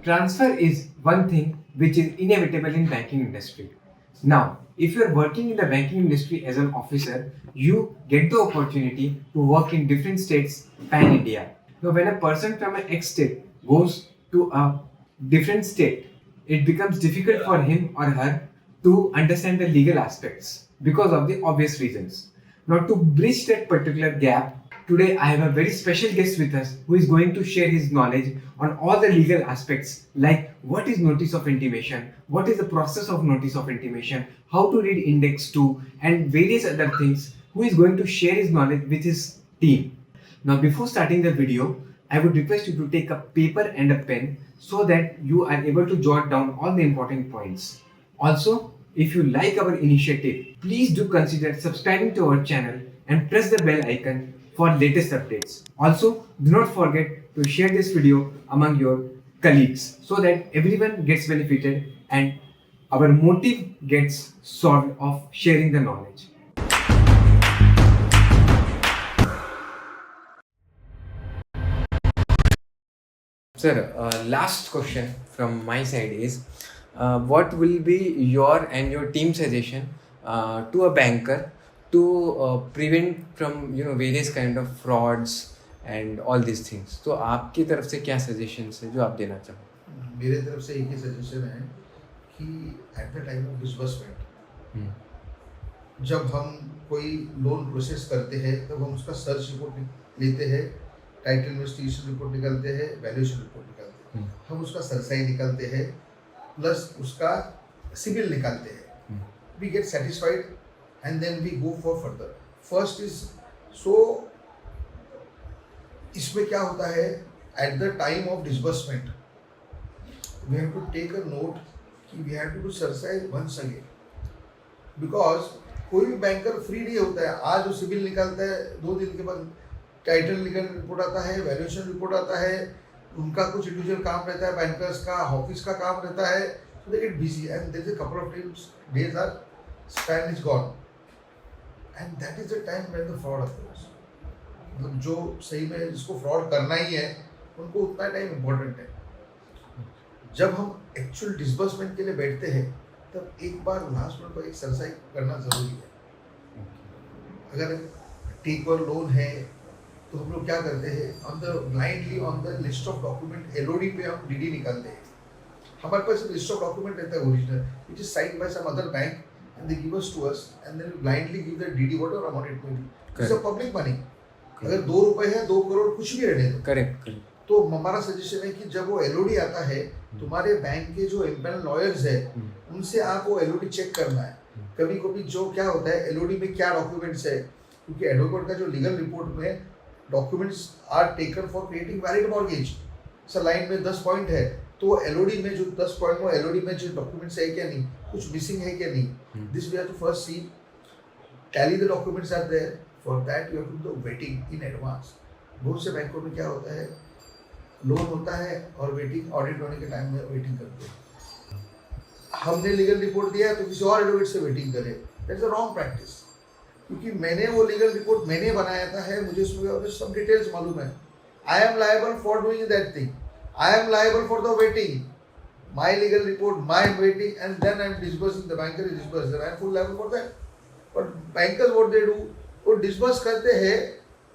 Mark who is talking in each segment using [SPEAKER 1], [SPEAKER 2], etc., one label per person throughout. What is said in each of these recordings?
[SPEAKER 1] transfer is one thing which is inevitable in banking industry. Now, if you are working in the banking industry as an officer, you get the opportunity to work in different states pan India. Now, when a person from an X state goes to a different state, it becomes difficult for him or her to understand the legal aspects because of the obvious reasons. Now, to bridge that particular gap, today I have a very special guest with us who is going to share his knowledge on all the legal aspects like what is notice of intimation, what is the process of notice of intimation, how to read index 2 and various other things, who is going to share his knowledge with his team. Now before starting the video, I would request you to take a paper and a pen so that you are able to jot down all the important points. Also, if you like our initiative, please do consider subscribing to our channel and press the bell icon for latest updates. Also, do not forget to share this video among your colleagues so that everyone gets benefited and our motive gets solved of sharing the knowledge. Sir, last question from my side is what will be your and your team suggestion to a banker to prevent from various kind of frauds and all these things? तो आपकी तरफ से क्या suggestions है जो आप देना चाहो?
[SPEAKER 2] मेरे तरफ से एक ही सजेशन है कि eight the time of disbursement जब हम कोई लोन प्रोसेस करते हैं तब हम उसका सर्च रिपोर्ट लेते हैं, टाइटल इन्वेस्टिगेशन रिपोर्ट निकालते हैं, वैल्यूएशन रिपोर्ट निकालते हैं, हम उसका सरसाई निकालते हैं प्लस उसका सिबिल निकालते हैं. We get satisfied and then we go for further. First is so इसमें क्या होता है at the time of disbursement we have to take a note कि we have to do CERSAI once again, because कोई भी बैंकर फ्री नहीं होता है. आज वो सिबिल निकालता है, 2 दिन के बाद टाइटल लीगल रिपोर्ट आता है, वैल्यूएशन रिपोर्ट आता है, उनका कुछ इंडिविजुअल काम रहता है, बैंकर्स का ऑफिस का काम रहता है, so they get busy and there is a couple of days are span is gone and that is the time when the fraud occurs. मतलब जो सही में जिसको फ्रॉड करना ही है उनको उतना टाइम इम्पोर्टेंट है. जब हम एक्चुअल डिसबर्समेंट के लिए बैठते हैं तब एक बार लास्ट मिनट को एक सरसाई करना ज़रूरी है. अगर टेक ओवर लोन है तो हम लोग क्या करते हैं, on the blindly on the list of document Elodie पे हम डीडी निकालते हैं. हमारे पास लिस्ट ऑफ डॉक्यूमेंट रहता है original which is signed by some other bank and they give us to us and then blindly give the DD whatever amount it may be. It's a public money. अगर 2 रुपए है 2 करोड़ कुछ भी रहने दो.
[SPEAKER 1] Correct.
[SPEAKER 2] तो हमारा सजेशन है कि जब वो एलओडी आता है तुम्हारे बैंक के जो एम्पैनल लॉयर्स है उनसे आप वो एलओडी चेक करना है. कभी कभी जो क्या होता है एलओडी में क्या डॉक्यूमेंट्स है, क्योंकि एडवोकेट का जो लीगल रिपोर्ट में documents are taken for creating valid mortgage. Sir line में 10 पॉइंट है तो एलओडी में जो 10 पॉइंट में एलओडी में जो डॉक्यूमेंट्स है क्या नहीं, कुछ मिसिंग है क्या नहीं, this we have to first see tally the documents are there. For that you have to do vetting in advance. बहुत से बैंकों में क्या होता है, लोन होता है और वेटिंग ऑडिट होने के टाइम में वेटिंग करते हैं. हमने लीगल रिपोर्ट दिया तो किसी और एडवोकेट से वेटिंग करे, दैट्स अ रॉन्ग प्रैक्टिस. क्योंकि मैंने वो लीगल रिपोर्ट मैंने बनाया था है, मुझे उसमें सब डिटेल्स मालूम है. I am liable for doing that thing, I am liable for the vetting. My legal report, my vetting and then I am disbursing, the banker is disbursing, I am full liable for that. But bankers what they do, वो disburse करते हैं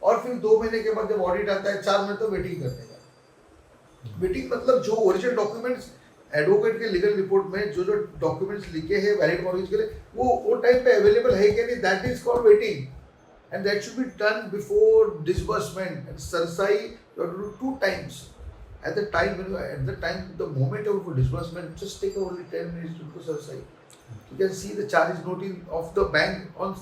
[SPEAKER 2] और फिर 2 महीने के बाद जब audit आता है 4 महीने तो वेटिंग करते हैं. वेटिंग मतलब जो ओरिजिनल डॉक्यूमेंट्स एडवोकेट के लीगल रिपोर्ट में जो डॉक्यूमेंट्स लिखे हैं वैलिड मॉर्गेज के लिए वो टाइम पे अवेलेबल है कि नहीं, that is called vetting and that should be done before disbursement. And CERSAI you have to do 2 times at the time when you at the time the moment of disbursement. Just take only 10 minutes to do cerci. You can see the charge noting of the bank on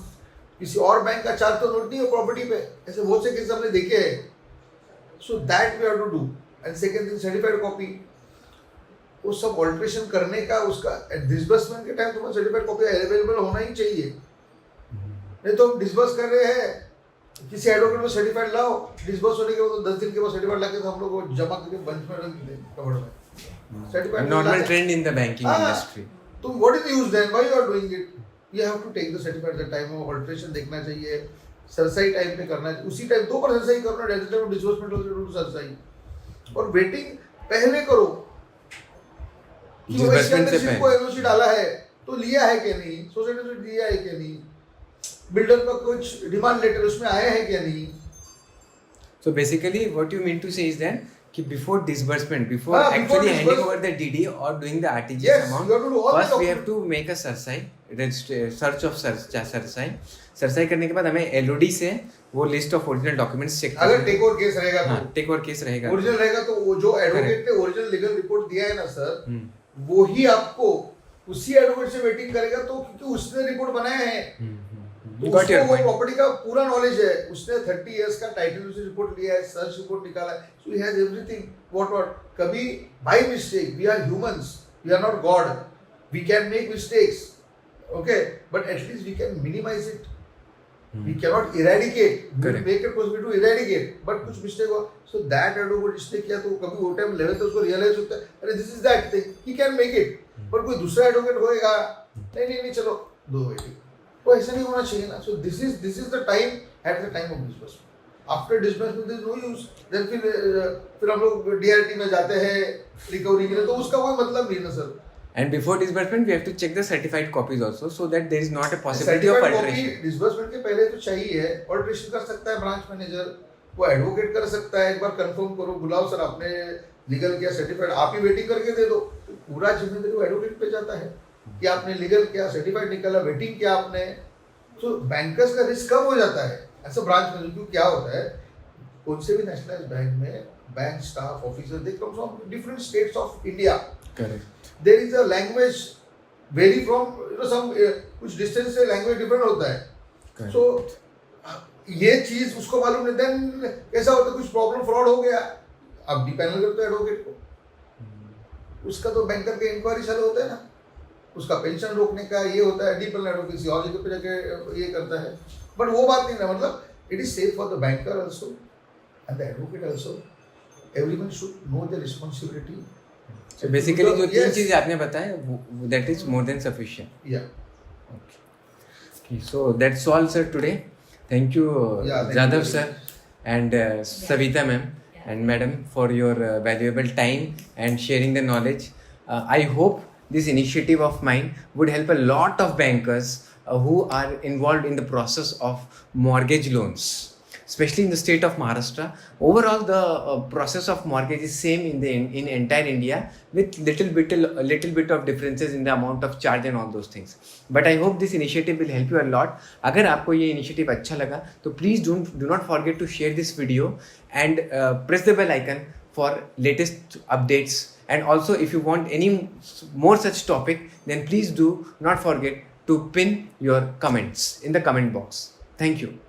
[SPEAKER 2] किसी और bank का charge तो note नहीं हो property पे, ऐसे बहुत से केस हमने देखे हैं. So that we have to do. And second thing certified copy, वो सब ऑल्ट्रेशन करने का उसका डिसबर्समेंट के टाइम तुम्हारा सर्टिफाइड कॉपी अवेलेबल होना ही चाहिए. नहीं तो हम डिसबर्स कर रहे हैं, किसी एडवोकेट में सर्टिफाइड लाओ, डिसबर्स होने के बाद 10 दिन के बाद सर्टिफाइड लाके तो हम लोग जमा करके बंच में रख देते कवर में. Certified
[SPEAKER 1] normal trend in the banking industry.
[SPEAKER 2] तो what is the use then, why you are doing it? You have to take the certified the time of alteration देखना चाहिए, सरसाई टाइम पे करना है, उसी टाइम 2 बार सरसाई करना, डिसबर्समेंट ऑल्सो डू सरसाई. और वेटिंग पहले करो, कि वो इसके
[SPEAKER 1] Disbursement
[SPEAKER 2] अंदर
[SPEAKER 1] से
[SPEAKER 2] सिर्फ को एनओसी डाला है तो लिया है कि नहीं, सोसाइटी से दिया है कि नहीं, बिल्डर का कुछ डिमांड लेटर उसमें आया है कि नहीं.
[SPEAKER 1] So basically, what you mean to say is that कि before disbursement, before
[SPEAKER 2] हाँ, before
[SPEAKER 1] actually handing
[SPEAKER 2] disburse-
[SPEAKER 1] over the DD or doing the RTGS
[SPEAKER 2] Yes,
[SPEAKER 1] amount,
[SPEAKER 2] you have to do all the
[SPEAKER 1] first we have
[SPEAKER 2] document.
[SPEAKER 1] to make a CERSAI, CERSAI करने के बाद हमें LOD से वो list of original documents check
[SPEAKER 2] अगर take over case रहेगा
[SPEAKER 1] हाँ
[SPEAKER 2] तो
[SPEAKER 1] टेक ओवर केस रहेगा
[SPEAKER 2] ओरिजिनल रहेगा तो वो जो एडवोकेट ने ओरिजिनल लीगल रिपोर्ट दिया है ना सर,
[SPEAKER 1] हम्म,
[SPEAKER 2] वो ही आपको उसी एडवोकेट से वेटिंग करेगा तो, क्योंकि उसने रिपोर्ट बनाया है तो
[SPEAKER 1] Got your
[SPEAKER 2] उसको वो
[SPEAKER 1] point.
[SPEAKER 2] प्रॉपर्टी का पूरा नॉलेज है, उसने 30 इयर्स का टाइटल से रिपोर्ट लिया है, सर्च रिपोर्ट निकाला है, so he has everything. What कभी by mistake, we are humans, we are not God, we can make mistakes, okay, but at least we can minimize it. We cannot eradicate. We
[SPEAKER 1] Correct.
[SPEAKER 2] make it possible to eradicate. But कुछ mistake हुआ, so that advocate जिसने किया तो कभी वो time level तो उसको realize होता है, अरे this is that thing, he can make it. पर कोई दूसरा advocate होएगा, नहीं चलो दो वेटिंग, वो ऐसा नहीं होना चाहिए ना. So this is the time at the time of disbursement. After disbursement there is no use. Then फिर हम लोग DRT में जाते हैं रिकवरी के लिए, तो उसका कोई मतलब नहीं ना sir.
[SPEAKER 1] And before disbursement, we have to check the certified copies also, so that there is not a possibility of alteration.
[SPEAKER 2] Disbursement के पहले तो चाहिए है, ऑल्टरेशन कर सकता है ब्रांच मैनेजर, वो एडवोकेट कर सकता है, एक बार कंफर्म करो, बुलाओ सर आपने लीगल किया, सर्टिफाइड, आप ही वेटिंग करके दे दो, तो पूरा जिम्मेदारी वो एडवोकेट पे जाता है कि आपने लीगल किया, सर्टिफाइड निकाला, वेटिंग किया आपने. तो बैंकर्स का रिस्क कम हो जाता है ऐसा ब्रांच मैनेजर. क्योंकि क्या होता है, कौन से भी नेशनलाइज्ड बैंक में bank staff officer they come from different states of India.
[SPEAKER 1] Correct.
[SPEAKER 2] There is a language vary from some कुछ डिस्टेंस से लैंग्वेज डिफरेंट होता है.
[SPEAKER 1] Correct.
[SPEAKER 2] सो ये चीज उसको मालूम नहीं, देन कैसा होता है, कुछ प्रॉब्लम फ्रॉड हो गया, अब डिपेंड करते हो एडवोकेट को, उसका तो बैंकर के इंक्वायरी चालू होता है ना, उसका पेंशन रोकने का ये होता है, डीपल एडवोकेसी और जगह पे जाके ये करता है. बट वो बात नहीं ना, मतलब it is safe for the banker also and the advocate also. Everyone should know the responsibility.
[SPEAKER 1] So basically जो तीन
[SPEAKER 2] Yes.
[SPEAKER 1] चीजें आपने बताया, that is more than sufficient.
[SPEAKER 2] Yeah.
[SPEAKER 1] Okay, so that's all, sir, today. Thank you,
[SPEAKER 2] Yeah, thank
[SPEAKER 1] Jadhav,
[SPEAKER 2] you
[SPEAKER 1] sir, and Savita, ma'am, and madam, for your valuable time and sharing the knowledge. I hope this initiative of mine would help a lot of bankers who are involved in the process of mortgage loans, especially in the state of Maharashtra. Overall, the process of mortgage is same in entire India, with little bit of differences in the amount of charge and all those things. But I hope this initiative will help you a lot. अगर आपको ये initiative अच्छा लगा तो please do not forget to share this video and press the bell icon for latest updates. And also, if you want any more such topic, then please do not forget to pin your comments in the comment box. Thank you.